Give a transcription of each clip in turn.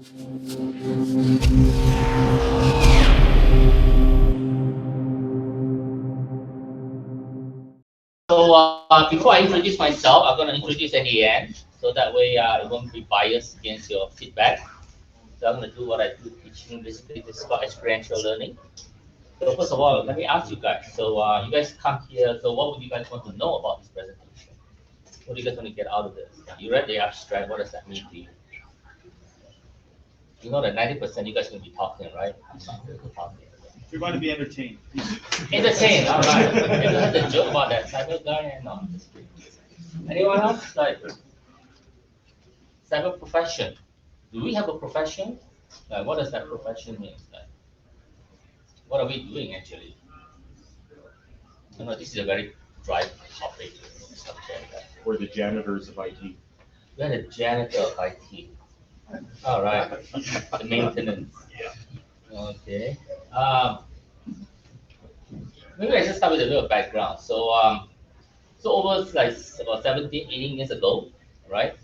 So before I introduce myself, I'm going to introduce at the end, so that way it won't be biased against your feedback. So I'm going to do what I do teaching. Basically, this is called experiential learning. So first of all, let me ask you guys. So you guys come here. So what would you guys want to know about this presentation? What do you guys want to get out of this? You read the abstract. What does that mean to you? You know that 90% you guys are going to be talking, right? You're going to be entertained. Entertained, all right. Maybe you have the joke about that cyber guy and all. Anyone else? Like cyber profession. Do we have a profession? Like, what does that profession mean? Like, what are we doing actually? You know, this is a very dry topic. We're the janitors of IT. We're the janitor of IT. All right. The maintenance. Okay. Maybe I just start with a little background. So, so over like about 17, 18 years ago, right?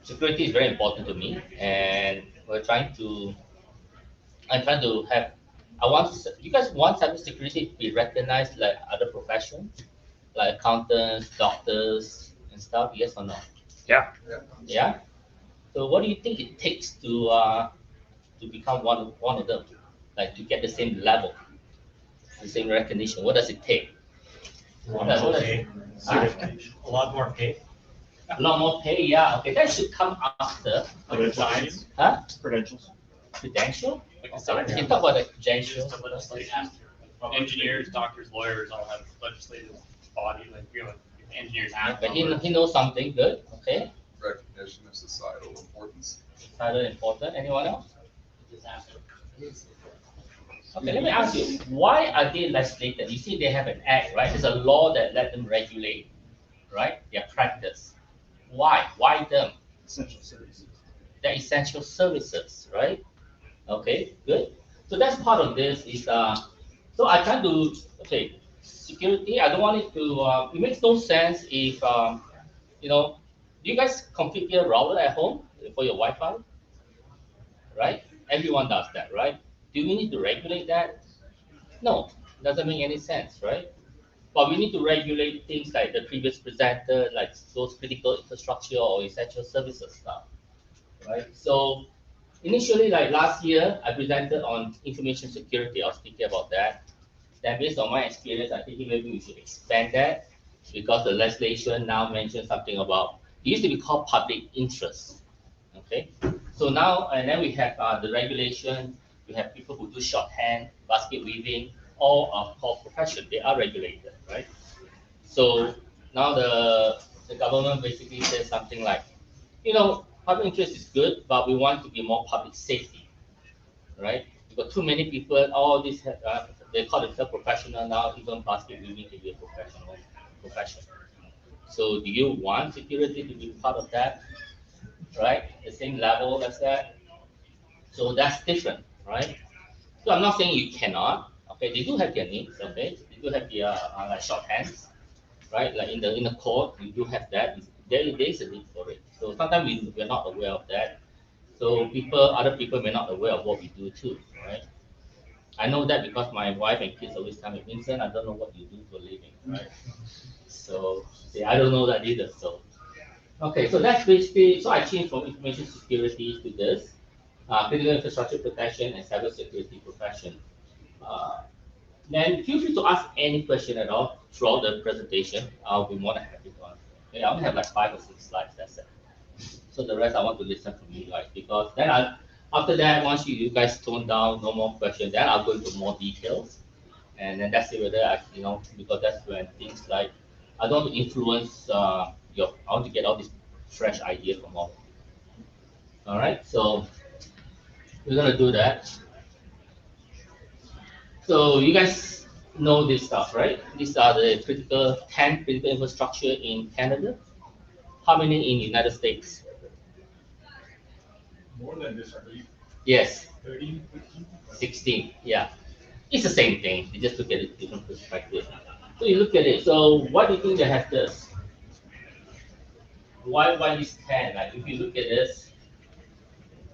Security is very important to me, and I'm trying to have. You guys want cybersecurity to be recognized like other professions, like accountants, doctors, and stuff. Yes or no? Yeah. Yeah. So, what do you think it takes to become one of them, like to get the same level, the same recognition? What does it take? A lot more pay. A lot more pay, yeah. Okay, that should come after. Credentials. Huh? Credentials. Credential? Like Okay, we can talk about the credential. Just to legislate after. Engineers, doctors, lawyers all have legislative body, like, you know, engineers have. But he knows something good, okay? Recognition of societal importance. Societal important. Anyone else? Okay, let me ask you, why are they legislated? You see, they have an act, right? There's a law that let them regulate, right? Their practice. Why? Why them? Essential services. They're essential services, right? Okay, good. So that's part of this is so I try to security. I don't want it to. It makes no sense if you know. Do you guys configure a router at home for your Wi-Fi? Right? Everyone does that, right? Do we need to regulate that? No, doesn't make any sense, right? But we need to regulate things like the previous presenter, like those critical infrastructure or essential services stuff, right? So initially, like last year, I presented on information security. I was thinking about that. Then based on my experience, I think maybe we should expand that because the legislation now mentions something about, it used to be called public interest, okay? So now, and then we have the regulation, we have people who do shorthand, basket weaving, all are called profession, they are regulated, right? So now the government basically says something like, you know, public interest is good, but we want to be more public safety, right? You've got too many people, all these, they call themselves professional now, even basket weaving can be a professional profession. So do you want security to be part of that, right? The same level as that? So that's different, right? So I'm not saying you cannot, okay? They do have their needs, okay? They do have their like shorthands, right? Like in the code, you do have that. There is a need for it. So sometimes we're not aware of that. So other people may not aware of what we do too, right? I know that because my wife and kids always tell me, Vincent, I don't know what you do for a living, right? So I don't know that either. So okay, so that's basically, so I changed from information security to this, critical infrastructure protection and cybersecurity profession. Then feel free to ask any question at all throughout the presentation. I'll be more than happy to answer. Okay, I only have like 5 or 6 slides, that's it. So the rest I want to listen from you guys because then after that, once you guys tone down, no more questions, then I'll go into more details. And then that's it whether because that's when things like, I don't want to influence I want to get all these fresh ideas from all of you. All right, so we're gonna do that. So you guys know this stuff, right? These are the 10 critical infrastructure in Canada. How many in United States? More than this, I believe. Yes, 13, 15. 16. Yeah, it's the same thing. You just look at it different perspective. So you look at it. So why do you think they have this? Why these 10? Like if you look at this,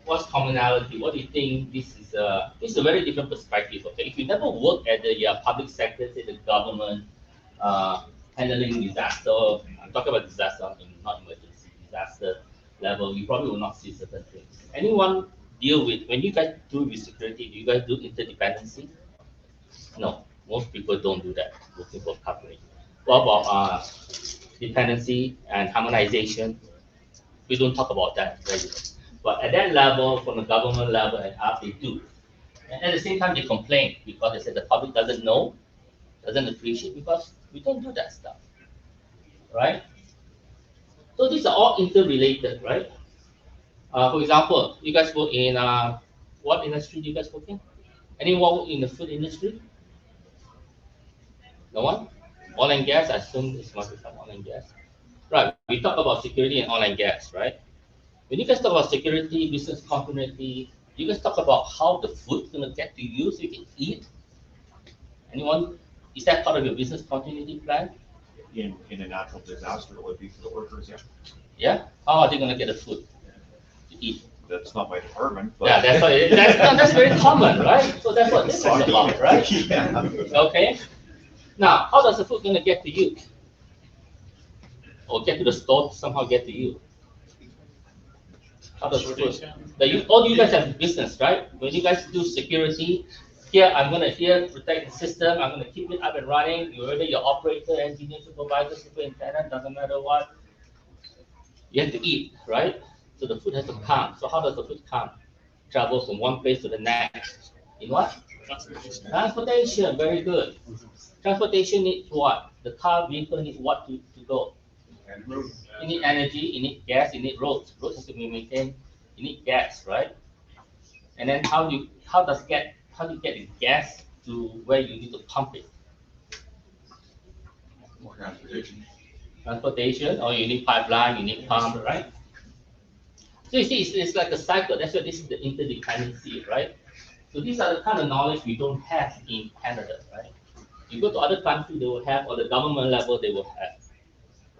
what's commonality? What do you think? This is a very different perspective. Okay, if you never work at the public sector, say the government, handling disaster. I'm talking about disaster, not emergency disaster level. You probably will not see certain things. Anyone deal with when you guys do with security? Do you guys do interdependency? No, most people don't do that. Working for company. What about dependency and harmonization? We don't talk about that regularly. But at that level, from the government level and up, they do. And at the same time, they complain because they said the public doesn't know, doesn't appreciate because we don't do that stuff, right? So these are all interrelated, right? For example, you guys work in what industry do you guys work in? Anyone work in the food industry? No one? Oil and gas, I assume this must be some oil and gas. Right, we talk about security and oil and gas, right? When you guys talk about security, business continuity, you guys talk about how the food's gonna get to you so you can eat. Anyone? Is that part of your business continuity plan? In a natural disaster, it would be for the workers, yeah. Yeah? How are they gonna get the food to eat? That's not my department, but. Yeah, that's what that's very common, right? So that's what this is about, right? Yeah. Okay. Now, how does the food gonna get to you? Or get to the store, somehow get to you? How does the food? All you guys have business, right? When you guys do security, here I'm gonna protect the system. I'm gonna keep it up and running. You're whether your operator, engineer, supervisor, superintendent, doesn't matter what. You have to eat, right? So the food has to come. So how does the food come? Travel from one place to the next. In what? Transportation. Very good. Transportation needs what? The car vehicle needs what to go? And road. You need energy, you need gas, you need roads. Roads has to be maintained. You need gas, right? And then how do you get the gas to where you need to pump it? More transportation. Transportation, or you need pipeline, you need pump, right? So you see, it's like a cycle. That's why this is the interdependency, right? So these are the kind of knowledge we don't have in Canada, right? You go to other countries, they will have, or the government level, they will have,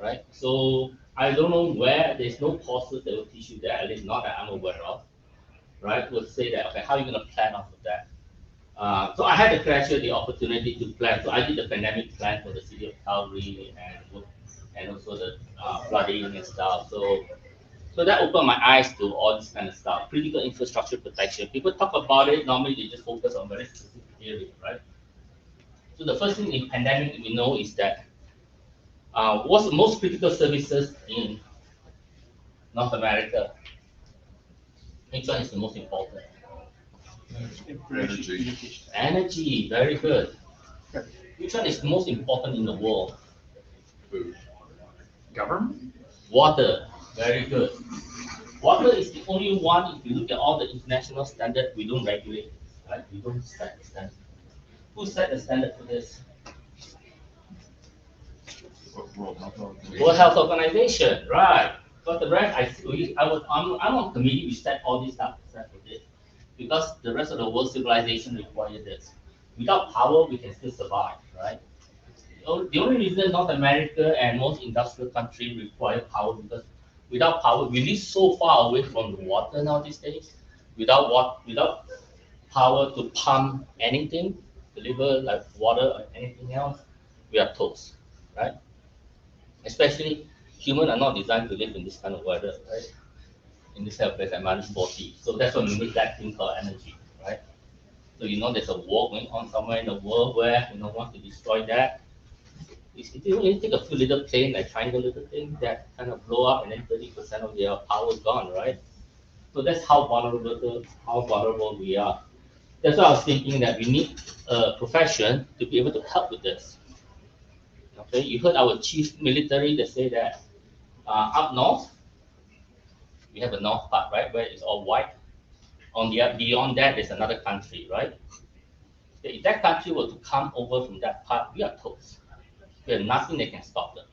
right? So I don't know where, there's no courses that will teach you that, at least not that I'm aware of, right? Will say that, okay, how are you going to plan off of that? So I had the opportunity to plan. So I did the pandemic plan for the city of Calgary and also the flooding and stuff. So that opened my eyes to all this kind of stuff. Critical infrastructure protection. People talk about it, normally they just focus on very specific areas, right? So the first thing in pandemic we know is that what's the most critical services in North America? Which one is the most important? Energy. Energy, very good. Which one is the most important in the world? Food. Government? Water, very good. Water is the only one, if you look at all the international standards, we don't regulate it, right? We don't set the standard. Who set the standard for this? World Health Organization. World Health Organization, right? But the rest, I'm on committee, we set all these stuff except for this. Because the rest of the world civilization require this. Without power, we can still survive, right? The only reason North America and most industrial countries require power because without power, we live so far away from the water now these days. Without power to pump anything, deliver like water or anything else, we are toast, right? Especially humans are not designed to live in this kind of weather, right? In this kind of place at -40. So that's why we need that thing called energy, right? So there's a war going on somewhere in the world where want to destroy that. It only take a few little plane, like triangle little thing that kind of blow up and then 30% of their power is gone, right? So that's how vulnerable we are. That's why I was thinking that we need a profession to be able to help with this. Okay, you heard our chief military that say that up north, we have a north part, right, where it's all white. Beyond that, there's another country, right? If that country were to come over from that part, we are toast. We have nothing that can stop them.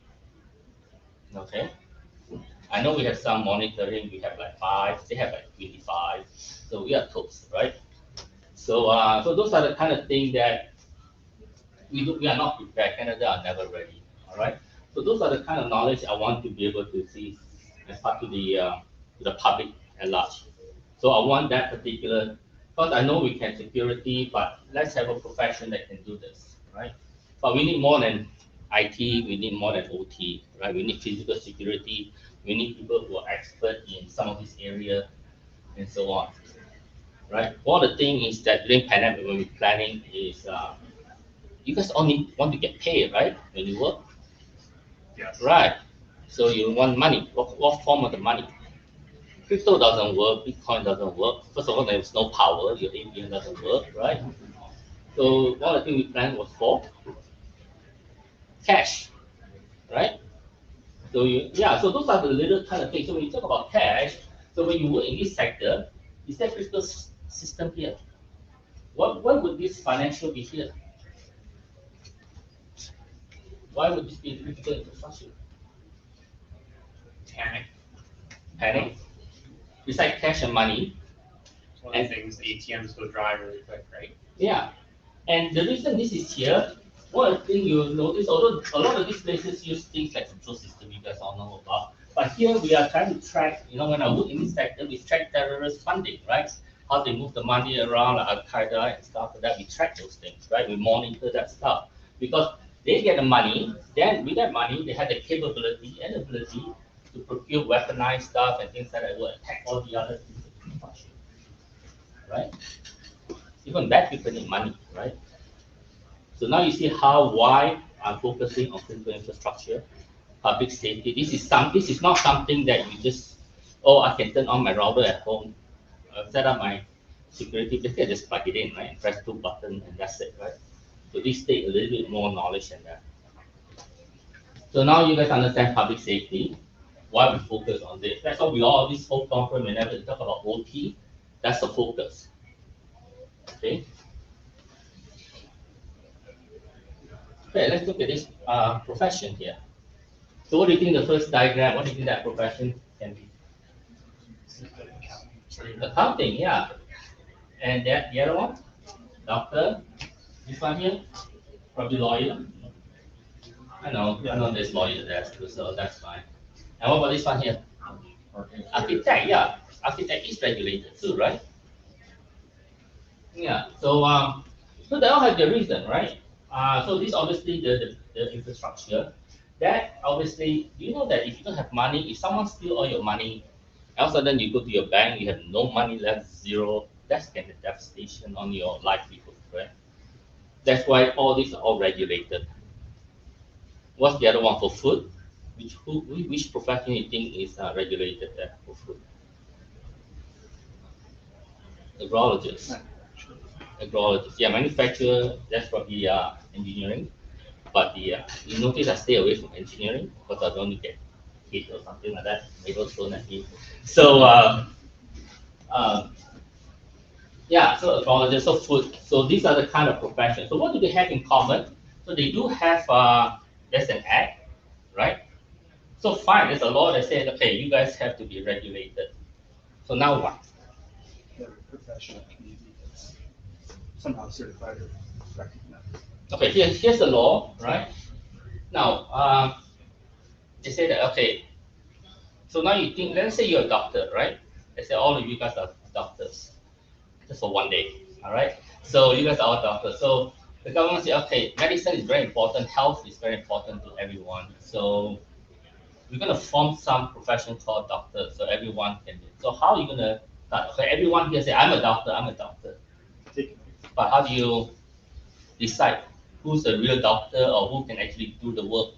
Okay? I know we have some monitoring, we have like 5, they have like 25, so we are toast, right? So those are the kind of things that we are not prepared. Canada are never ready, all right? So those are the kind of knowledge I want to be able to see as part to the public at large. So I want that particular, because I know we can security, but let's have a profession that can do this, right? But we need more than IT, we need more than OT, right? We need physical security, we need people who are expert in some of this area and so on, right? One of the thing is that during pandemic when we're planning is, you guys only want to get paid, right? When you work, Yes. right? So you want money, what form of the money? Crypto doesn't work, Bitcoin doesn't work. First of all, there's no power, your ATM doesn't work, right? So one of the things we planned was for cash, right? So yeah, so those are the little kind of things. So when you talk about cash, so when you work in this sector, is there critical system here? Why would this financial be here? Why would this be critical infrastructure? Panic. Panic. Besides cash and money, It's one of the things, the ATMs go dry really quick, right? yeah. And the reason this is here, one thing you'll notice, although a lot of these places use things like control system you guys all know about, but here we are trying to track, when I work in this sector, we track terrorist funding, right? How they move the money around, like Al-Qaeda and stuff like that, we track those things, right? We monitor that stuff. Because they get the money, then with that money, they have the capability and ability to procure weaponized stuff and things like that will attack all the other things, right? Even bad people need money, right? So now you see why I'm focusing on critical infrastructure, public safety. This is not something that you just, I can turn on my router at home, set up my security, basically I just plug it in, right? And press 2 buttons and that's it, right? So this takes a little bit more knowledge than that. So now you guys understand public safety, why we focus on this. That's why this whole conference, whenever we talk about OT, that's the focus. Okay. Okay, let's look at this profession here. So what do you think the first diagram, what do you think that profession can be? Accounting, yeah. And the other one? Doctor? This one here? Probably lawyer? I know there's lawyer there, so that's fine. And what about this one here? Architect, yeah. Architect is regulated too, right? Yeah, so they all have their reason, right? So this obviously the infrastructure. That obviously, you know that if you don't have money, if someone steal all your money, all of a sudden you go to your bank, you have no money left, zero, that's kind of devastation on your livelihood, right? That's why all these are all regulated. What's the other one for food? Which profession you think is regulated there for food? Agrologist. Agrologist. Yeah, manufacturer, that's probably engineering. But you notice I stay away from engineering because I don't want to get hit or something like that. Maybe thrown at me. So yeah, so agrologist, so food. So these are the kind of professions. So what do they have in common? So they do have there's an act, right? So fine, there's a law that says, okay, you guys have to be regulated. So now what? The professional community that's somehow certified or recognized. Okay, here's the law, right? Now, they say that, okay, so now you think, let's say you're a doctor, right? Let's say all of you guys are doctors, just for one day, all right? So you guys are all doctors. So the government say, okay, medicine is very important, health is very important to everyone. So we're gonna form some profession called doctor, so everyone can do. So how are you gonna start? Okay, everyone here say, I'm a doctor, I'm a doctor. But how do you decide who's a real doctor or who can actually do the work?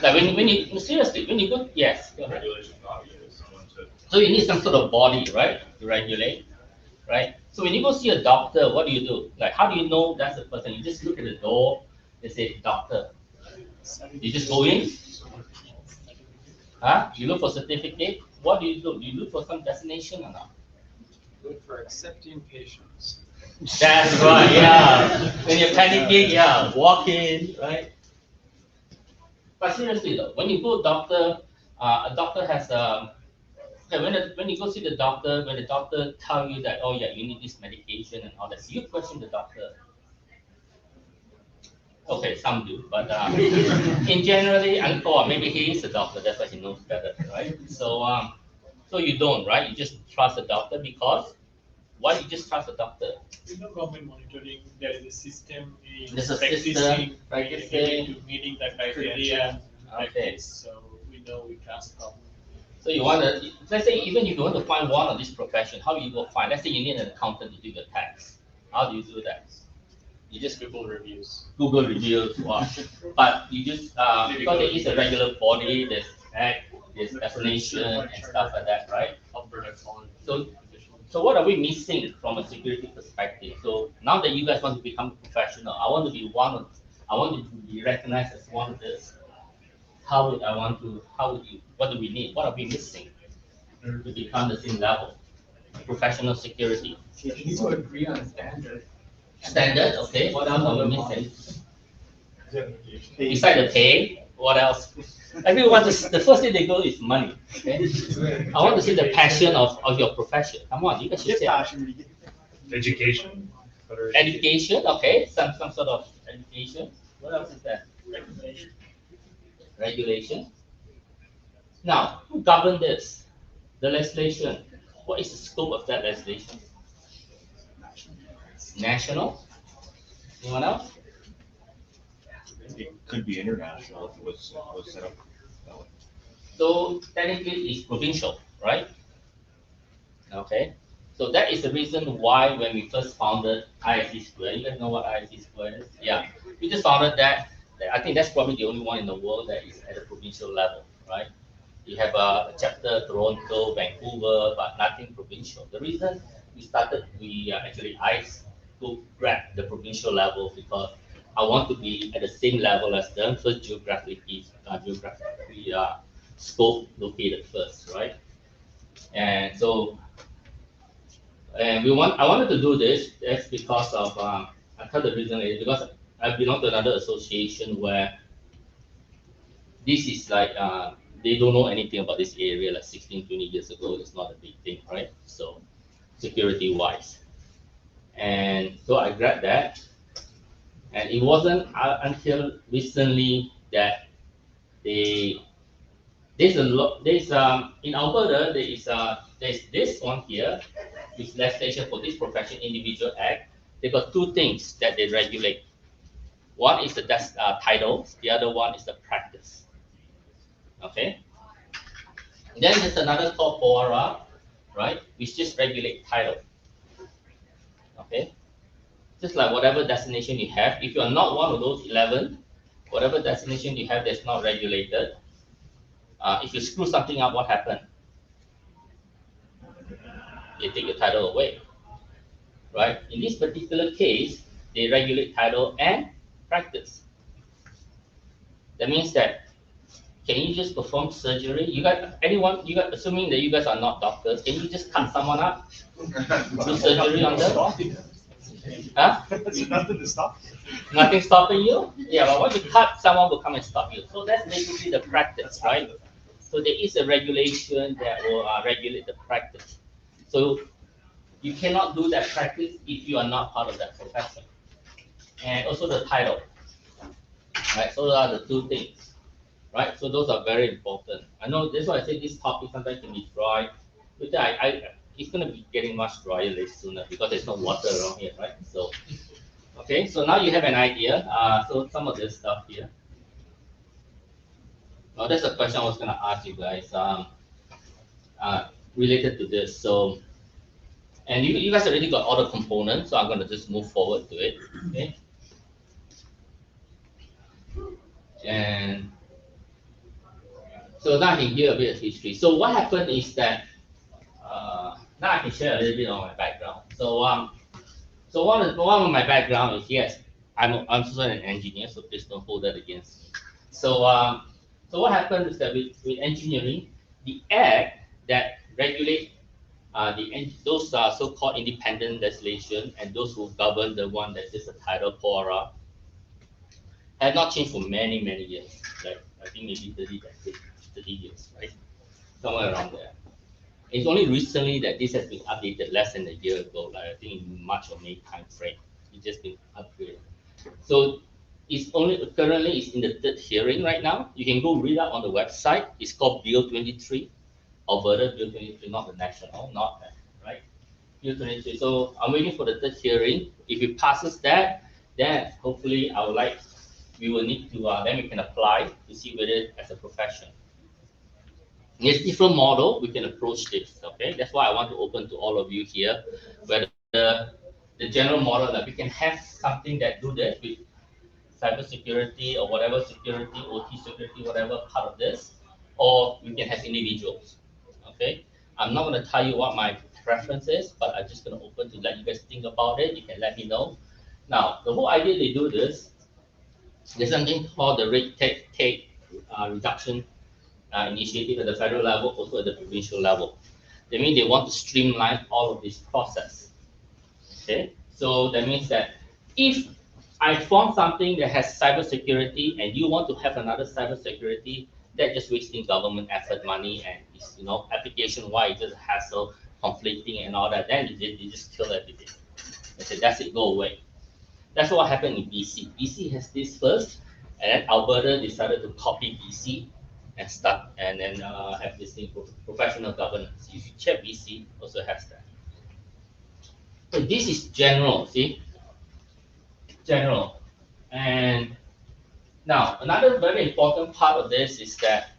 Like when you seriously, when you go, yes, go ahead. Regulation body is someone to. So you need some sort of body, right, to regulate, right? So when you go see a doctor, what do? Like, how do you know that's the person? You just look at the door, they say doctor. You just go in, huh? You look for certificate. What do? Do you look for some destination or not? Look for accepting patients. That's right, yeah. When you're panicking, yeah, walk in, right? But seriously though, when you go doctor, a doctor has okay, when you go see the doctor, when the doctor tell you that, oh yeah, you need this medication and all that, so you question the doctor. Okay, some do, but in generally, or maybe he is a doctor, that's why he knows better, right? So So you don't, right? You just trust the doctor because why you just trust the doctor? There's no government monitoring, there is a system, There's a practicing, system, meeting the criteria, Okay. practice, so we know we trust government. So you want to, let's say even if you want to find one of this profession, how you go find? Let's say you need an accountant to do your tax. How do you do that? You just Google reviews. Google reviews, wow. But you just, because there is a regular body, there's act, there's definition and stuff like that, right? Alberta College. So, so what are we missing from a security perspective? So now that you guys want to become a professional, I want to be one of, I want to be recognized as one of this. How would I want to, how would you, what do we need? What are we missing to become the same level? Professional security. You need to agree on a standard. Standard, okay, what else are we missing? Examination. Besides the pay, what else? Everyone, the first thing they go is money, okay? I want to see the passion of your profession. Come on, you guys should Get say. passion when you get Education. Education, okay, some sort of education. What else is that? Regulation. Now, who govern this? The legislation. What is the scope of that legislation? National? Anyone else? It could be international if it was set up that way. So technically it's provincial, right? Okay. So that is the reason why when we first founded ISC Square, you guys know what ISC Square is? Yeah. We just founded that. I think that's probably the only one in the world that is at a provincial level, right? You have a chapter Toronto, Vancouver, but nothing provincial. The reason we started, I to grab the provincial level because I want to be at the same level as them, first geographically scope located first, right? And so, I wanted to do this. That's because of I thought the reason is because I belong to another association where this is like they don't know anything about this area. Like 16, 20 years ago, it's not a big thing, right? So, security wise, and so I grabbed that, and it wasn't until recently that they there's in Alberta there's this one here, which legislation for this profession individual act. They got two things that they regulate. One is the title, the other one is the practice. Okay. Then there's another called PORA, right, which just regulate title. Okay. Just like whatever destination you have, if you are not one of those 11, whatever destination you have that's not regulated, if you screw something up, what happened? They take your title away, right? In this particular case, they regulate title and practice. That means that can you just perform surgery? Assuming that you guys are not doctors, can you just cut someone up, do surgery on them? Huh? There's nothing to stop you. Nothing stopping you? Yeah, but once you cut, someone will come and stop you. So that's basically the practice, right? So there is a regulation that will regulate the practice. So you cannot do that practice if you are not part of that profession. And also the title, right? So those are the two things, right? So those are very important. I know that's why I say this topic sometimes can be dry, but it's going to be getting much drier later sooner because there's no water around here, right? So, okay, so now you have an idea. So some of this stuff here. Now that's a question I was going to ask you guys related to this. So, and you guys already got all the components, so I'm going to just move forward to it. Okay. And so now I can hear a bit of history. So what happened is that now I can share a little bit on my background. So so one of my background is, yes, I'm also an engineer, so please don't hold that against me. So so what happened is that with engineering, the act that regulate those so-called independent legislation and those who govern the one that's just a title PORA have not changed for many, many years. Like I think maybe 30 years, right? Somewhere around there. It's only recently that this has been updated less than a year ago, like I think in March or May time frame. It's just been upgraded. So it's currently in the third hearing right now. You can go read up on the website. It's called Bill 23. Alberta Bill 23, not the national, not that, right? Bill 23. So I'm waiting for the third hearing. If it passes that, then hopefully we will need to, then we can apply to see whether as a profession. There's different model we can approach this, okay? That's why I want to open to all of you here, whether the general model that we can have something that do this with cybersecurity or whatever security, OT security, whatever part of this, or we can have individuals, okay? I'm not gonna tell you what my preference is, but I'm just gonna open to let you guys think about it. You can let me know. Now, the whole idea they do this, there's something called the rate take reduction initiative at the federal level, also at the provincial level. They mean they want to streamline all of this process. Okay, so that means that if I found something that has cybersecurity and you want to have another cybersecurity, that's just wasting government effort, money, and it's, application wise, just hassle, conflicting and all that. Then they just kill everything. They say that's it, go away. That's what happened in BC. BC has this first, and then Alberta decided to copy BC and start and then have this thing professional governance. If you check BC, also has that. So this is general, see? General. And now another very important part of this is that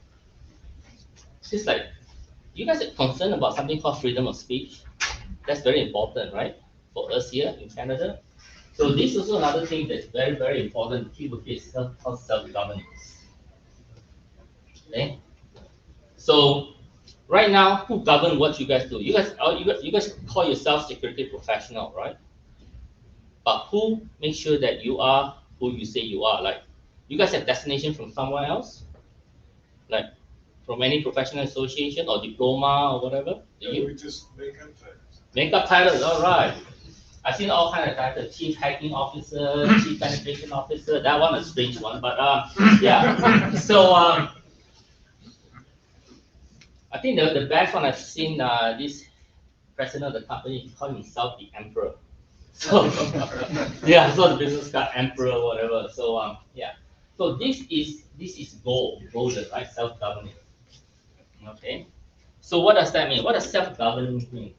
it's like you guys are concerned about something called freedom of speech. That's very important, right? For us here in Canada. So this is also another thing that's very, very important to keep with is called self-governance. Okay? So right now, who govern what you guys do? You guys call yourself security professional, right? But who makes sure that you are who you say you are? Like, you guys have designation from somewhere else? Like, from any professional association or diploma or whatever? Do you? We just make up titles. Make up titles, all right. I've seen all kinds of titles: chief hacking officer, chief penetration officer. That one is a strange one, but yeah. So I think the best one I've seen, this president of the company, he called himself the emperor. So yeah, so the business card emperor, whatever. So yeah. So this is golden, right? Self-governing. Okay. So what does that mean? What does self-governing mean?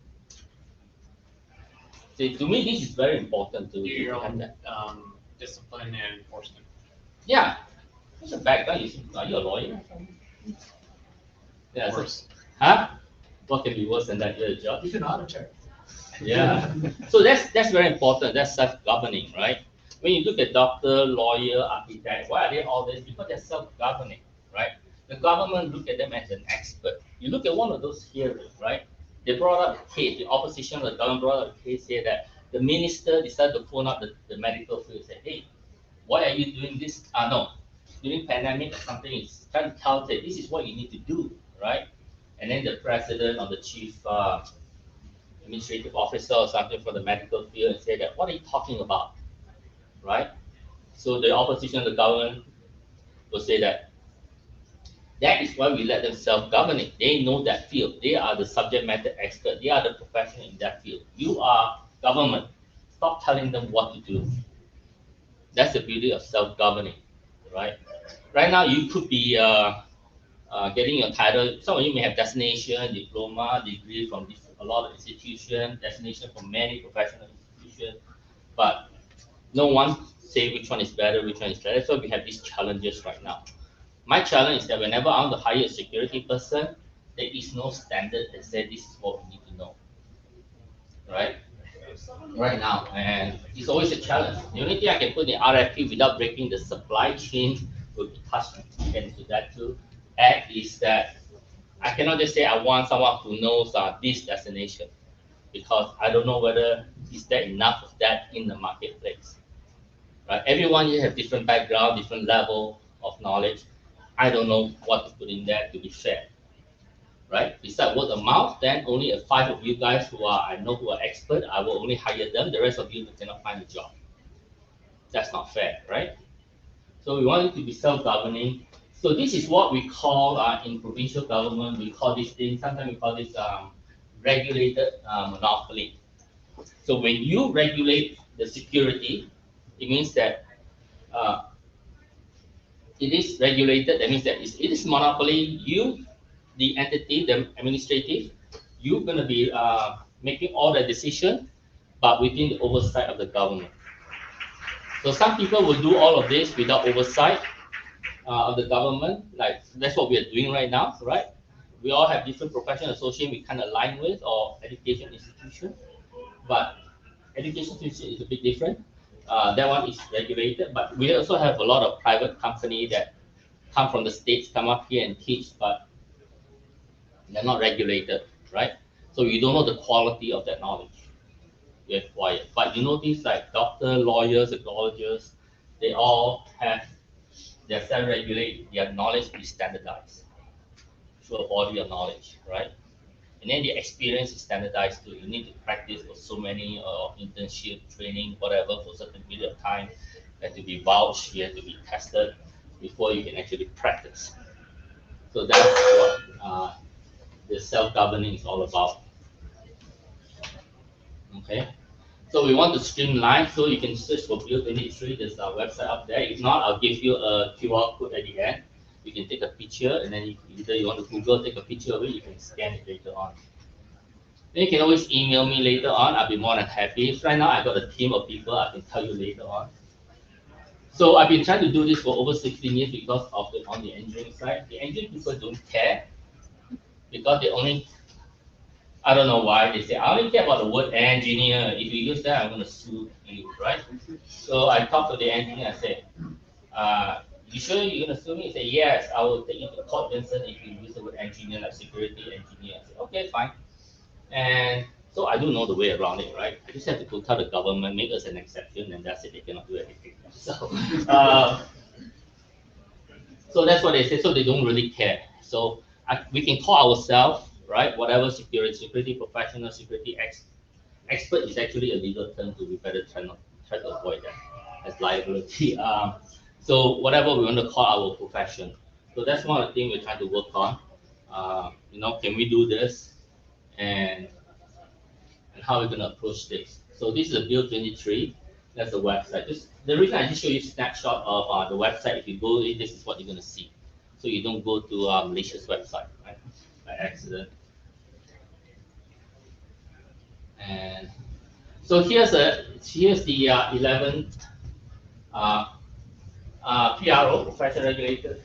See, to me, this is very important to Do your have own that. discipline and enforcement. Yeah. What's the background? Are you a lawyer? Yeah. So, Worse. huh? What can be worse than that? You're a judge. He's an auditor. Yeah. So that's very important. That's self-governing, right? When you look at doctor, lawyer, architect, why are they all this? Because they're self-governing, right? The government look at them as an expert. You look at one of those hearings, right? They brought up a case, the opposition of the government brought up a case here that the minister decided to phone up the medical field and say, hey, why are you doing this? No, during pandemic or something, it's trying to tell that this is what you need to do, right? And then the president or the chief administrative officer or something from the medical field and say that, what are you talking about, right? So the opposition of the government will say that is why we let them self-governing. They know that field. They are the subject matter expert. They are the professional in that field. You are government. Stop telling them what to do. That's the beauty of self-governing, right? Right now, you could be getting your title. Some of you may have designation, diploma, degree from a lot of institutions, designation from many professional institutions, but no one say which one is better, which one is better. So we have these challenges right now. My challenge is that whenever I want to hire a security person, there is no standard that says this is what we need to know, right? Right now, and it's always a challenge. The only thing I can put in RFP without breaking the supply chain will be touched into that too. Act is that I cannot just say I want someone who knows this destination because I don't know whether is there enough of that in the marketplace. Right? Everyone here have different background, different level of knowledge. I don't know what to put in there to be fair. Right? Besides word of mouth, then only 5 of you guys who are expert, I will only hire them. The rest of you cannot find a job. That's not fair, right? So we want it to be self-governing. So this is what we call in provincial government, we call this thing, sometimes we call this regulated monopoly. So when you regulate the security, it means that it is regulated. That means that it is monopoly. You the entity, the administrative, you're going to be making all the decision, but within the oversight of the government. So some people will do all of this without oversight of the government. Like that's what we are doing right now, right? We all have different professional association we kind of align with or education institution, but education institution is a bit different. That one is regulated, but we also have a lot of private company that come from the states, come up here and teach, but they're not regulated, right? So you don't know the quality of that knowledge you acquire. But you know things like doctor, lawyers, ecologists, they all have their self-regulate, their knowledge is standardized through a body of knowledge, right? And then the experience is standardized too. You need to practice for so many internship, training, whatever, for a certain period of time. You have to be vouched, you have to be tested before you can actually practice. So that's what the self-governing is all about. Okay. So we want to streamline, so you can search for Bill 23. There's our website up there. If not, I'll give you a QR code at the end. You can take a picture, and then either you want to Google, take a picture of it, you can scan it later on. Then you can always email me later on. I'll be more than happy. Right now, I got a team of people. I can tell you later on. So I've been trying to do this for over 16 years because of on the engineering side. The engineering people don't care because they only, I don't know why, they say, I only care about the word engineer. If you use that, I'm going to sue you, right? So I talked to the engineer, I said, you sure you're going to sue me? He said, yes, I will take you to court, Vincent, if you use the word engineer, like security engineer. I said, okay, fine. And so I do know the way around it, right? I just have to go tell the government, make us an exception, and that's it, they cannot do anything. So that's what they say, so they don't really care. So we can call ourselves, right, whatever security professional, security expert is actually a legal term, to be better try to avoid that as liability. So whatever we want to call our profession. So that's one of the things we're trying to work on. Can we do this? And how we're going to approach this. So this is a Bill 23. That's the website. The reason I just show you a snapshot of the website, if you go in, this is what you're going to see. So you don't go to Malaysia's website, right, by accident. And so here's the 11 PRO, professional regulated.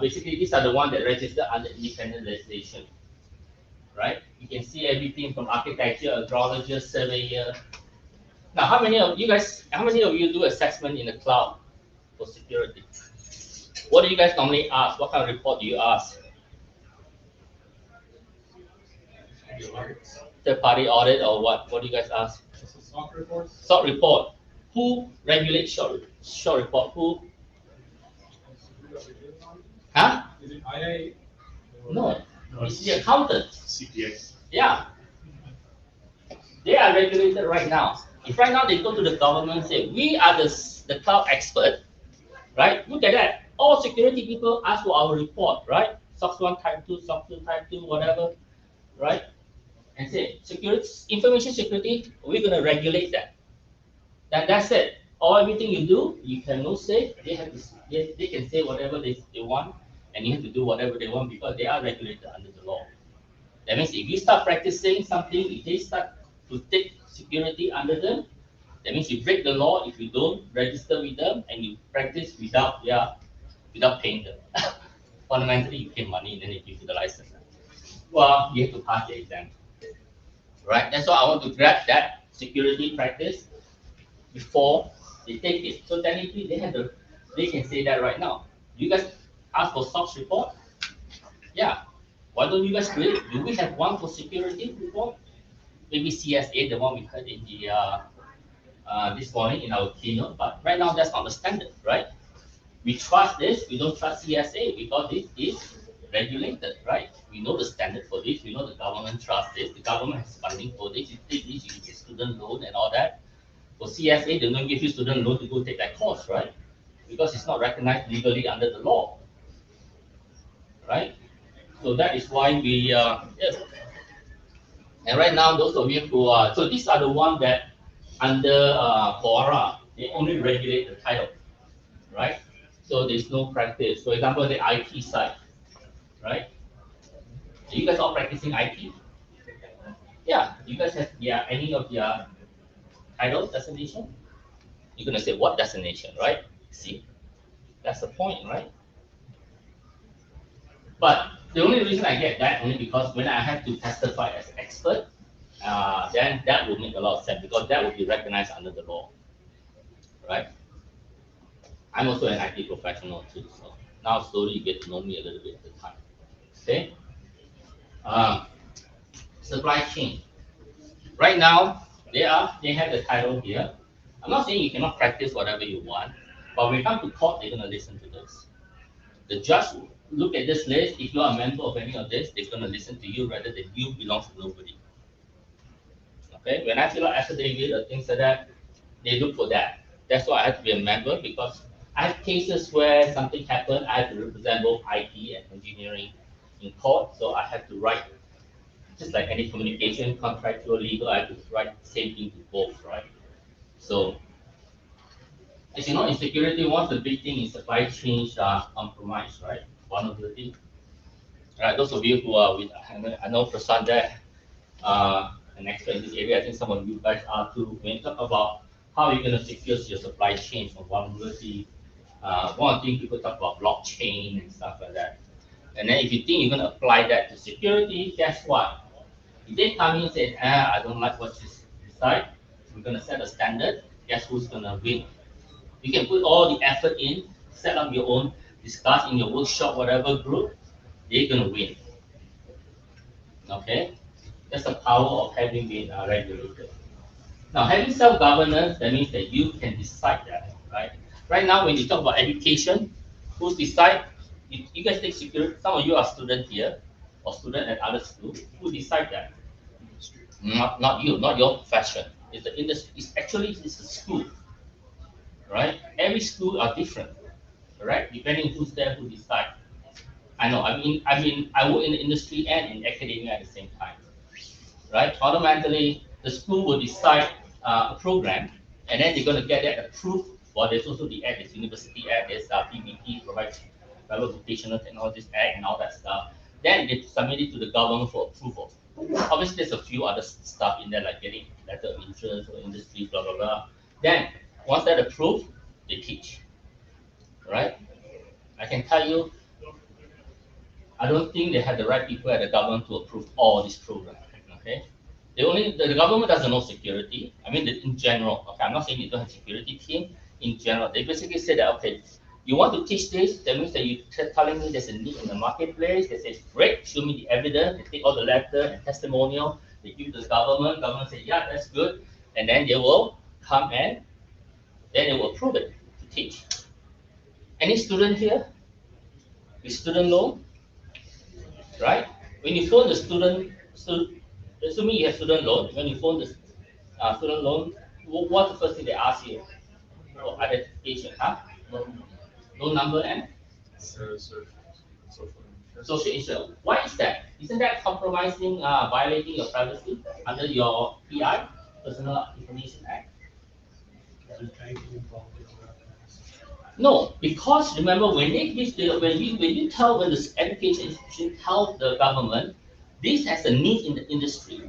Basically, these are the ones that register under independent legislation, right? You can see everything from architecture, agrologist, surveyor. Now, how many of you do assessment in the cloud for security? What do you guys normally ask? What kind of report do you ask? Third-party audit or what? What do you guys ask? SOC reports. SOC report. Who regulates short report? Who? Huh? Is it II? No, it's the accountant. CPA. Yeah. They are regulated right now. If right now they go to the government and say, we are the cloud expert, right? Look at that. All security people ask for our report, right? SOC 1 type 2, SOC 2 type 2, whatever, right? And say, security, information security, we're going to regulate that. That's it. Everything you do, you can no say. They can say whatever they want, and you have to do whatever they want because they are regulated under the law. That means if you start practicing something, if they start to take security under them, that means you break the law if you don't register with them and you practice without paying them. Fundamentally, you pay money and then they give you the license. Well, you have to pass the exam. Right? That's why I want to grab that security practice before they take it. So technically, they can say that right now. You guys ask for SOX report? Yeah. Why don't you guys do it? Do we have one for security report? Maybe CSA, the one we heard in the this morning in our keynote, but right now that's not the standard, right? We trust this, we don't trust CSA because this is regulated, right? We know the standard for this, we know the government trusts this, the government has funding for this, you take this, you get student loan and all that. For CSA, they don't give you student loan to go take that course, right? Because it's not recognized legally under the law, right? So that is why we, yes. And right now, those of you who are, so these are the ones that under Quora, they only regulate the title, right? So there's no practice. For example, the IT side, right? You guys all practicing IT? Yeah. You guys have any of your title designation? You're gonna say what designation, right? See, that's the point, right? But the only reason I get that only because when I have to testify as an expert, then that will make a lot of sense because that will be recognized under the law, right? I'm also an IT professional too, so now slowly you get to know me a little bit at a time. Okay. Um, Supply chain. Right now, they have the title here. I'm not saying you cannot practice whatever you want, but when you come to court, they're gonna listen to this. The judge will look at this list. If you are a member of any of this, they're gonna listen to you rather than you belong to nobody. Okay. When I fill out affidavit or things like that, they look for that. That's why I have to be a member because I have cases where something happened. I have to represent both IT and engineering in court, so I have to write just like any communication, contractual, legal. I have to write the same thing to both, right? So, as you know, in security, one of the big things is supply chain compromise, right? Vulnerability. Right. Those of you who are with, I know Prasan there, an expert in this area. I think some of you guys are too. When you talk about how you're going to secure your supply chain from vulnerability, one thing people talk about blockchain and stuff like that. And then if you think you're going to apply that to security, guess what? If they come in and say, I don't like what you decide, we're going to set a standard, guess who's going to win? You can put all the effort in, set up your own, discuss in your workshop, whatever group, they're going to win. Okay? That's the power of having been regulated. Now, having self-governance, that means that you can decide that, right? Right now, when you talk about education, who's decide? You guys take security. Some of you are students here, or student at other schools. Who decide that? Not you, not your profession. It's the industry. It's the school, right? Every school are different, right? Depending who's there, who decide. I know. I work in the industry and in academia at the same time, right? Automatically, the school will decide a program, and then they're going to get that approved. Well, there's also the Act, there's University Act, there's PBT, Private Vocational Technologies Act, and all that stuff. Then they submit it to the government for approval. Obviously, there's a few other stuff in there, like getting letter of interest or industry, blah, blah, blah. Then, once that approved, they teach, right? I can tell you, I don't think they have the right people at the government to approve all these programs, okay? The government doesn't know security. I mean, in general, okay, I'm not saying they don't have security team. In general, they basically say that, okay, you want to teach this, that means that you're telling me there's a need in the marketplace. They say, great, show me the evidence. They take all the letter and testimonial. They give to the government. Government say, yeah, that's good. And then they will come and then they will approve it to teach. Any student here with student loan, right? When you phone the student, assuming you have student loan, when you phone the student loan, what's the first thing they ask you? For identification, huh? Loan number and social insurance. Why is that? Isn't that compromising, violating your privacy under your PI, Personal Information Act? No, because remember when they give the when the education institution tell the government this has a need in the industry,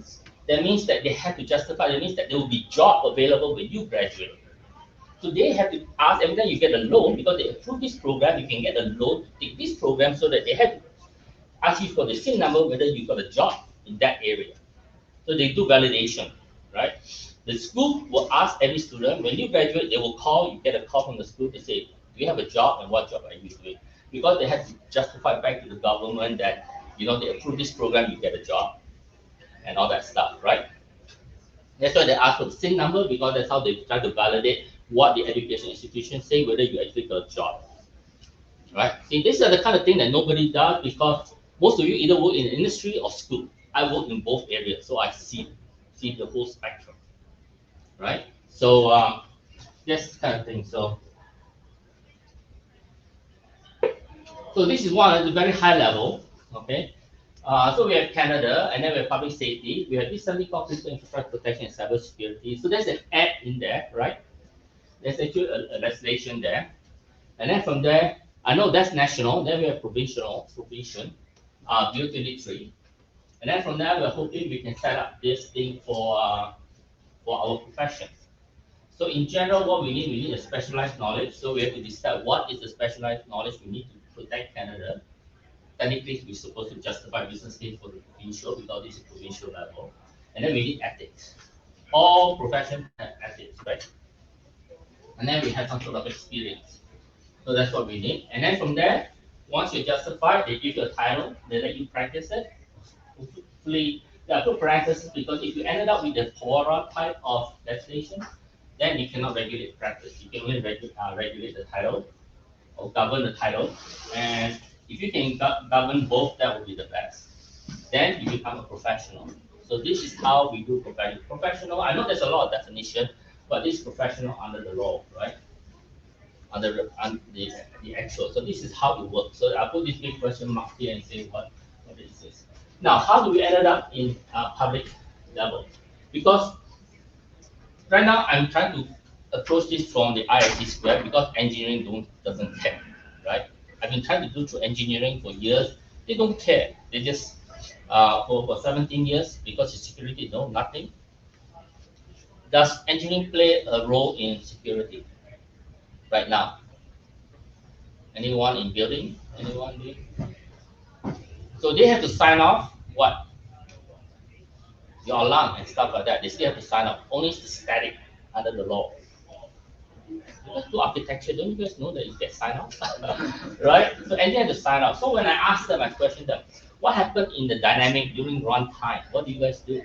that means that they have to justify. That means that there will be job available when you graduate. So they have to ask every time you get a loan because they approve this program, you can get a loan to take this program so that they have to ask you for the SIN number whether you got a job in that area. So they do validation, right? The school will ask every student, when you graduate, they will call, you get a call from the school, they say, do you have a job and what job are you doing? Because they have to justify back to the government that, they approve this program, you get a job and all that stuff, right? That's why they ask for the SIN number because that's how they try to validate what the education institution say, whether you actually got a job, right? See, these are the kind of thing that nobody does because most of you either work in industry or school. I work in both areas, so I see the whole spectrum, right? So that's kind of thing. So this is one at the very high level, okay? So we have Canada, and then we have public safety. We have this something called physical infrastructure protection and cybersecurity. So there's an act in there, right? There's actually a legislation there. And then from there, I know that's national. Then we have provision, DO 23. And then from there, we're hoping we can set up this thing for our profession. So in general, what we need a specialized knowledge. So we have to decide what is the specialized knowledge we need to protect Canada. Technically, we're supposed to justify business case for the provincial because this is provincial level. And then we need ethics. All professions have ethics, right? And then we have some sort of experience. So that's what we need. And then from there, once you justify, they give you a title, they let you practice it. Hopefully, there are two parentheses because if you ended up with the Torah type of legislation, then you cannot regulate practice. You can only regulate the title or govern the title. And if you can govern both, that would be the best. Then you become a professional. So this is how we do professional. I know there's a lot of definition, but this is professional under the law, right? Under the actual. So this is how it works. So I put this big question mark here and say what this is. Now, how do we end up in public level? Because right now I'm trying to approach this from the IIT square because engineering doesn't care, right? I've been trying to do through engineering for years. They don't care. They just for 17 years because of security, no, nothing. Does engineering play a role in security right now? Anyone in building? Anyone doing? So they have to sign off what? Your alarm and stuff like that. They still have to sign off. Only the static under the law. Because do architecture, don't you guys know that you get sign off? Right? So engineer have to sign off. So when I asked them, I questioned them, what happened in the dynamic during runtime? What do you guys do?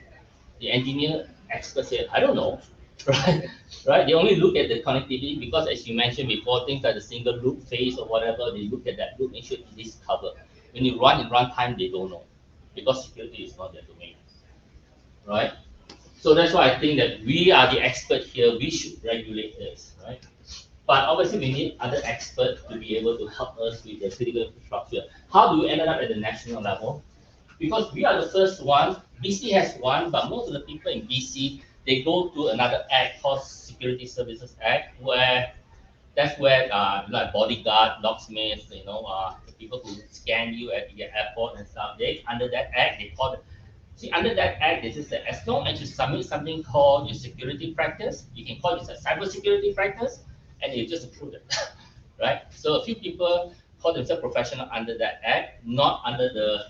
The engineer expert said, I don't know. Right? Right? They only look at the connectivity because as you mentioned before, things like the single loop phase or whatever, they look at that loop, make sure it is covered. When you run in runtime, they don't know. Because security is not their domain. Right? So that's why I think that we are the expert here. We should regulate this, right? But obviously, we need other experts to be able to help us with the critical infrastructure. How do we end up at the national level? Because we are the first one. BC has one, but most of the people in BC they go to another act called Security Services Act, where that's where like bodyguard, locksmiths, the people who scan you at the airport and stuff. They under that act, they call it. See, under that act, this is that as long as you submit something called your security practice, you can call it a cybersecurity practice, and you just approve it, right? So a few people call themselves professional under that act, not under the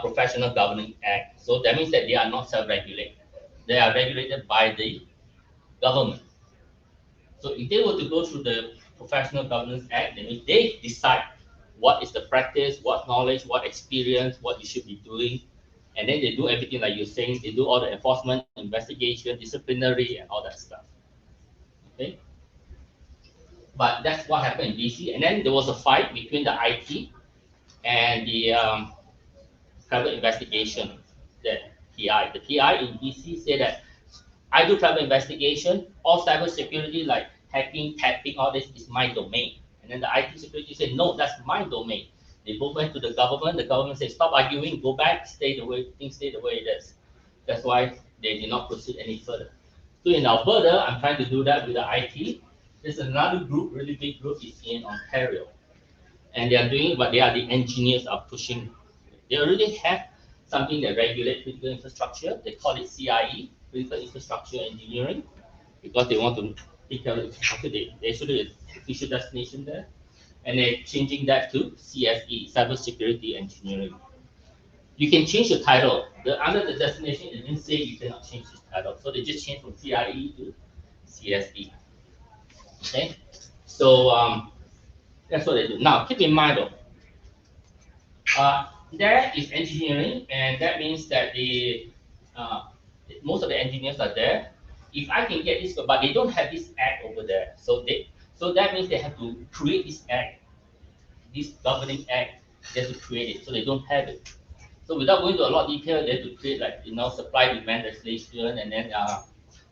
Professional Governing Act. So that means that they are not self-regulated. They are regulated by the government. So if they were to go through the Professional Governance Act, then if they decide what is the practice, what knowledge, what experience, what you should be doing, and then they do everything like you're saying, they do all the enforcement, investigation, disciplinary, and all that stuff. Okay? But that's what happened in BC. And then there was a fight between the IT and the private investigation, that PI. The PI in BC said that I do private investigation, all cybersecurity like hacking, tapping, all this is my domain. And then the IT security said, no, that's my domain. They both went to the government. The government said, stop arguing, go back, things stay the way it is. That's why they did not proceed any further. So in Alberta, I'm trying to do that with the IT. There's another group, really big group, is in Ontario. And they are doing what they are the engineers are pushing. They already have something that regulates critical infrastructure. They call it CIE, Critical Infrastructure Engineering, because they want to take care of the infrastructure. They issued an official destination there. And they're changing that to CSE, Cybersecurity Engineering. You can change your title. Under the destination, it didn't say you cannot change this title. So they just changed from CIE to CSE. Okay? So that's what they do. Now, keep in mind though, there is engineering, and that means that most of the engineers are there. If I can get this, but they don't have this act over there, so that means they have to create this act, this governing act. They have to create it, so they don't have it. So without going to a lot of detail, they have to create like supply demand legislation, and then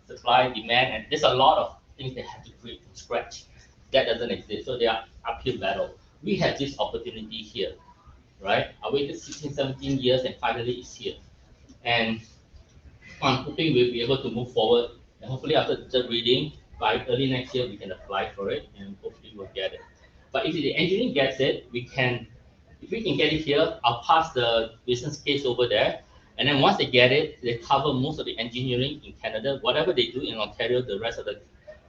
supply demand, and there's a lot of things they have to create from scratch. That doesn't exist, so they are uphill battle. We have this opportunity here, right? I waited 16, 17 years, and finally it's here. And I'm hoping we'll be able to move forward. And hopefully after the reading, by early next year, we can apply for it, and hopefully we'll get it. But if the engineering gets it, if we can get it here, I'll pass the business case over there. And then once they get it, they cover most of the engineering in Canada. Whatever they do in Ontario, the rest of the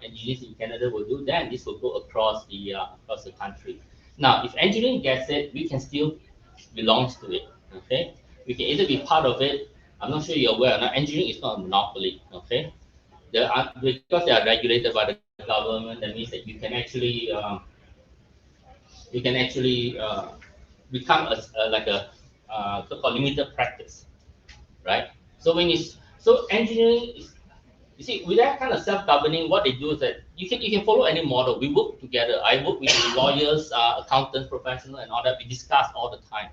engineers in Canada will do. Then this will go across the country. Now, if engineering gets it, we can still belongs to it. Okay, we can either be part of it. I'm not sure you're aware. Now, engineering is not a monopoly. Okay, because they are regulated by the government. That means that you can actually become like a so-called limited practice, right? So engineering is, you see, with that kind of self-governing, what they do is that you can follow any model. We work together. I work with lawyers, accountants, professionals, and all that. We discuss all the time.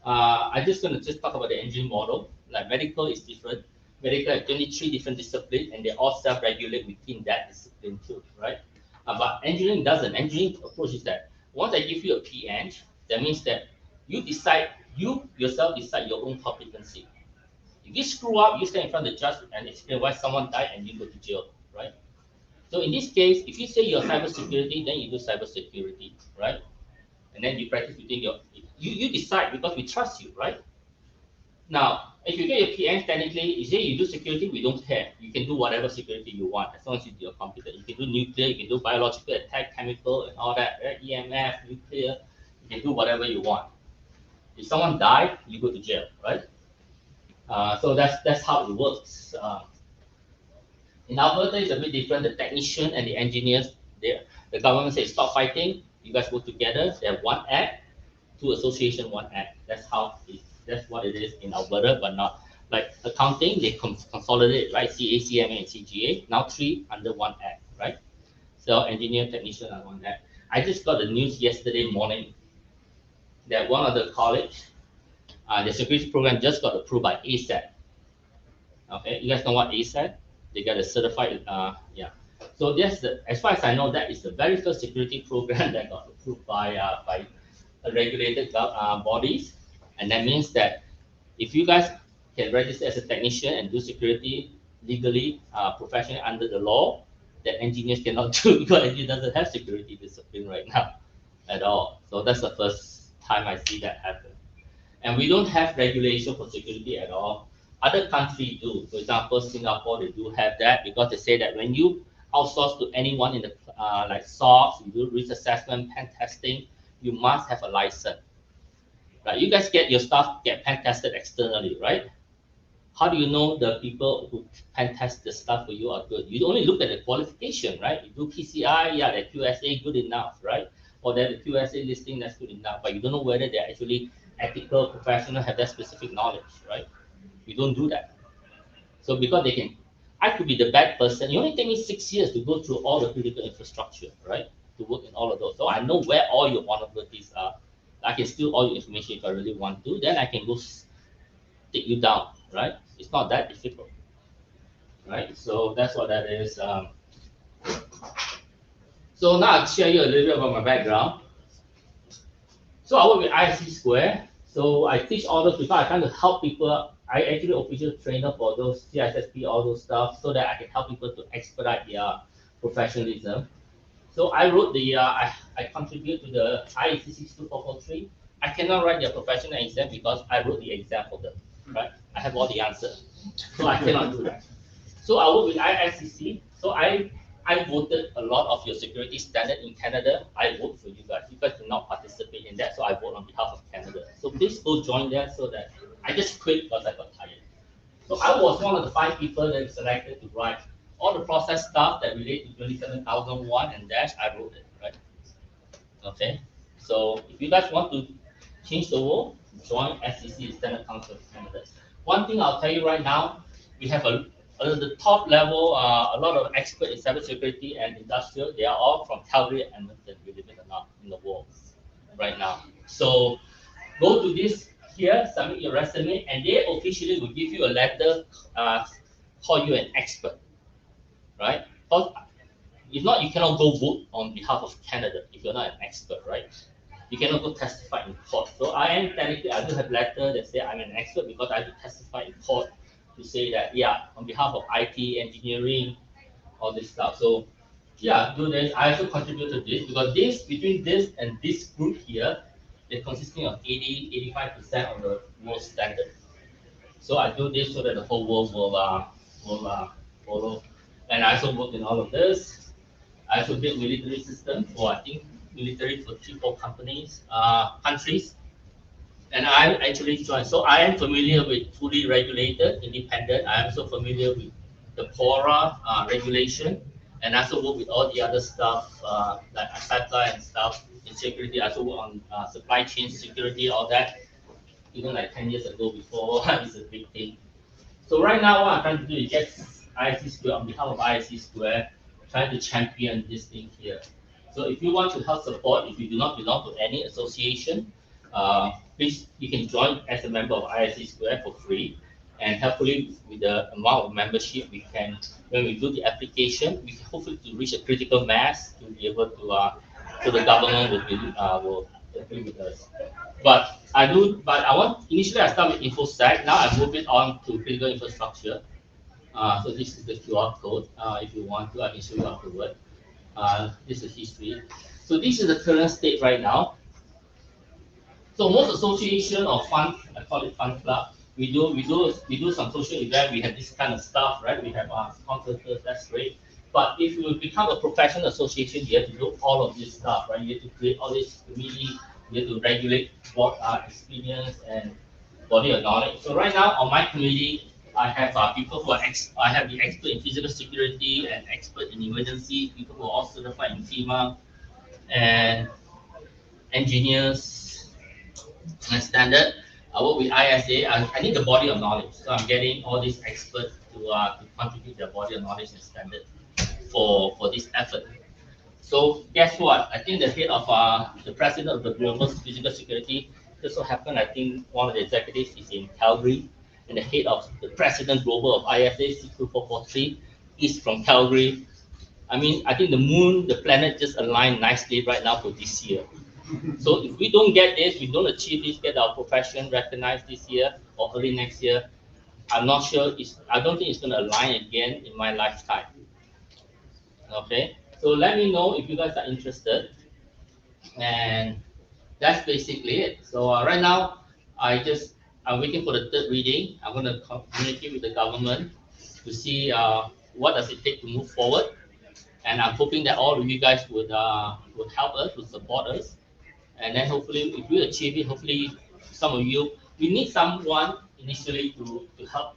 I'm just going to just talk about the engineering model. Like medical is different. Medical has 23 different disciplines, and they all self-regulate within that discipline too, right? But engineering doesn't. Engineering approach is that once I give you a PN, that means that you yourself decide your own competency. If you screw up, you stand in front of the judge and explain why someone died and you go to jail, right? So in this case, if you say you're cybersecurity, then you do cybersecurity, right? And then you practice within you decide because we trust you, right? Now, if you get your PM, technically, you say you do security, we don't care. You can do whatever security you want as long as you do your computer. You can do nuclear, you can do biological attack, chemical, and all that, right? EMF, nuclear, you can do whatever you want. If someone died, you go to jail, right? So that's how it works. In Alberta, it's a bit different. The technician and the engineers, the government says stop fighting. You guys work together. They have one act, two association, one act. That's what it is in Alberta, but not like accounting. They consolidate, right? CA, CMA, and CGA. Now three under one act, right? So engineer, technician are one act. I just got the news yesterday morning that one of the college, the security program just got approved by ASAT. Okay, you guys know what ASAT? They got a certified, yeah. So as far as I know, that is the very first security program that got approved by regulated bodies, and that means that if you guys can register as a technician and do security legally, professionally under the law, that engineers cannot do because engineer doesn't have security discipline right now at all. So that's the first time I see that happen. And we don't have regulation for security at all. Other countries do. For example, Singapore, they do have that because they say that when you outsource to anyone in the like SOC, you do risk assessment, pen testing, you must have a license. Right? You guys get your stuff get pen tested externally, right? How do you know the people who pen test the stuff for you are good? You only look at the qualification, right? You do PCI, yeah, the QSA good enough, right? Or that the QSA listing that's good enough, but you don't know whether they're actually ethical, professional, have that specific knowledge, right? You don't do that. So because I could be the bad person. It only take me 6 years to go through all the critical infrastructure, right? To work in all of those. So I know where all your vulnerabilities are. I can steal all your information if I really want to. Then I can go take you down, right? It's not that difficult, right? So that's what that is. So now I'll share you a little bit about my background. So I work with IC Square. So I teach all those people. I try to help people. I actually official trainer for those CISSP, all those stuff, so that I can help people to expedite their professionalism. So I wrote I contribute to the IEC 62443. I cannot write their professional exam because I wrote the exam for them, right? I have all the answers. So I cannot do that. So I work with ISCC. So I voted a lot of your security standard in Canada. I vote for you guys. You guys do not participate in that, so I vote on behalf of Canada. So please go join that so that I just quit because I got tired. So I was one of the 5 people that selected to write all the process stuff that relate to 27001 and dash. I wrote it, right? Okay. So if you guys want to change the world, join SCC, Standard Council of Canada. One thing I'll tell you right now, we have the top level, a lot of experts in cybersecurity and industrial. They are all from Calgary and Edmonton, believe it or not, in the world right now. So go to this here, submit your resume, and they officially will give you a letter, call you an expert, right? Because if not, you cannot go vote on behalf of Canada if you're not an expert, right? You cannot go testify in court. So I do have letter that say I'm an expert because I have to testify in court to say that, yeah, on behalf of IT, engineering, all this stuff. So yeah, do this. I also contribute to this because between this and this group here, they're consisting of 85% of the world standard. So I do this so that the whole world will follow. And I also work in all of this. I also build military systems for, I think, military for 3, 4 countries. And I actually joined. So I am familiar with fully regulated, independent. I am so familiar with the PORA regulation, and I also work with all the other stuff like ASATA and stuff in security. I also work on supply chain security, all that. Even like 10 years ago before it's a big thing. So right now, what I'm trying to do is get ISC Square on behalf of ISC Square, trying to champion this thing here. So if you want to help support, if you do not belong to any association, please, you can join as a member of ISC Square for free. And hopefully with the amount of membership, we can, when we do the application, we can hopefully to reach a critical mass to be able to, so the government will agree with us. But I want, initially I start with InfoSec, now I move it on to critical infrastructure. So this is the QR code. If you want to, I can show you afterward. This is history. So this is the current state right now. So most association or fund, I call it fund club, we do some social event. We have this kind of stuff, right? We have concerts, that's great. But if you become a professional association, you have to do all of this stuff, right? You have to create all this committee, you have to regulate what experience and body of knowledge. So right now on my committee, I have people who are I have the expert in physical security and expert in emergency, people who are all certified in FEMA, and engineers and standard. I work with ISA. I need the body of knowledge, so I'm getting all these experts to contribute their body of knowledge and standard for this effort. So guess what? I think the head of the president of the Global Physical Security just so happened. I think one of the executives is in Calgary, and the head of the president global of ISA 62443 is from Calgary. I mean, I think the moon, the planet just aligned nicely right now for this year. So if we don't get this, we don't achieve this, get our profession recognized this year or early next year, I'm not sure. I don't think it's going to align again in my lifetime. Okay, so let me know if you guys are interested, and that's basically it. So right now, I'm waiting for the third reading. I'm going to communicate with the government to see what does it take to move forward, and I'm hoping that all of you guys would help us, would support us, and then hopefully if we achieve it, hopefully some of you, we need someone initially to help,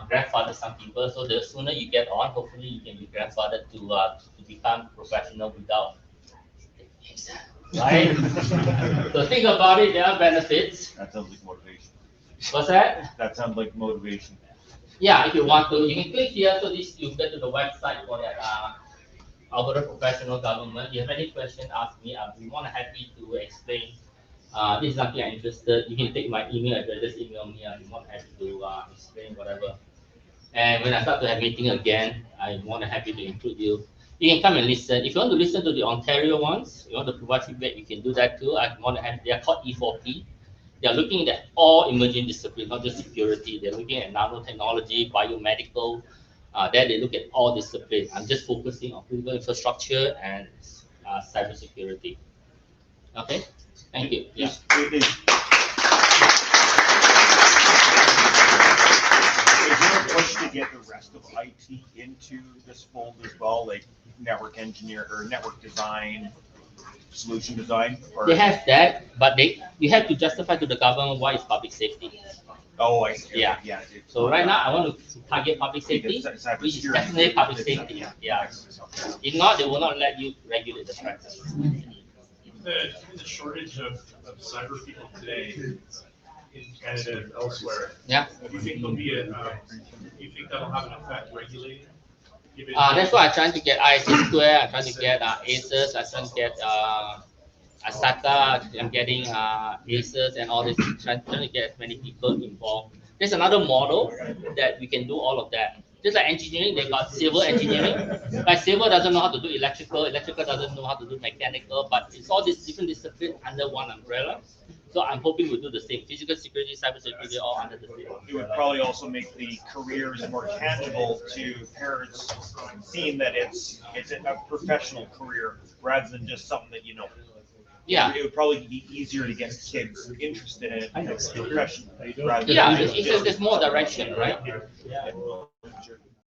grandfather some people. So the sooner you get on, hopefully you can be grandfathered to become professional without exam, right? So think about it. There are benefits. That sounds like motivation. What's that? That sounds like motivation. Yeah, if you want to, you can click here. So this you get to the website for that Alberta Professional Government. If you have any question, ask me. I'll be more than happy to explain. This is something I'm interested. You can take my email address, just email me. I'm more than happy to explain whatever. And when I start to have meeting again, I'm more than happy to include you. You can come and listen. If you want to listen to the Ontario ones, you want to provide feedback, you can do that too. I'm more than happy. They are called E4P. They are looking at all emerging disciplines, not just security. They're looking at nanotechnology, biomedical. Then they look at all disciplines. I'm just focusing on critical infrastructure and cybersecurity. Okay, thank you. Yeah. Is there a push to get the rest of IT into this fold as well, like network engineer or network design, solution design? Or? They have that, but you have to justify to the government why it's public safety. Oh, I see. Yeah. Yeah. So right now, I want to target public safety, which is definitely public safety. Yeah. If not, they will not let you regulate the practice. The shortage of cyber people today in Canada and elsewhere. Yeah. Do you think there'll be do you think that'll have an effect regulating? That's why I'm trying to get ISC Square. I'm trying to get ACES. I'm trying to get ASATA. I'm getting ACES and all this. Trying to get as many people involved. There's another model that we can do all of that. Just like engineering, they got civil engineering. Like civil doesn't know how to do electrical, electrical doesn't know how to do mechanical, but it's all these different disciplines under one umbrella. So I'm hoping we'll do the same. Physical security, cybersecurity, all under the same umbrella. It would probably also make the careers more tangible to parents, seeing that it's a professional career rather than just something that you know. Yeah. It would probably be easier to get kids interested in it I know. professionally. How you doing? rather than Yeah, just- it's more direction, right? Yeah.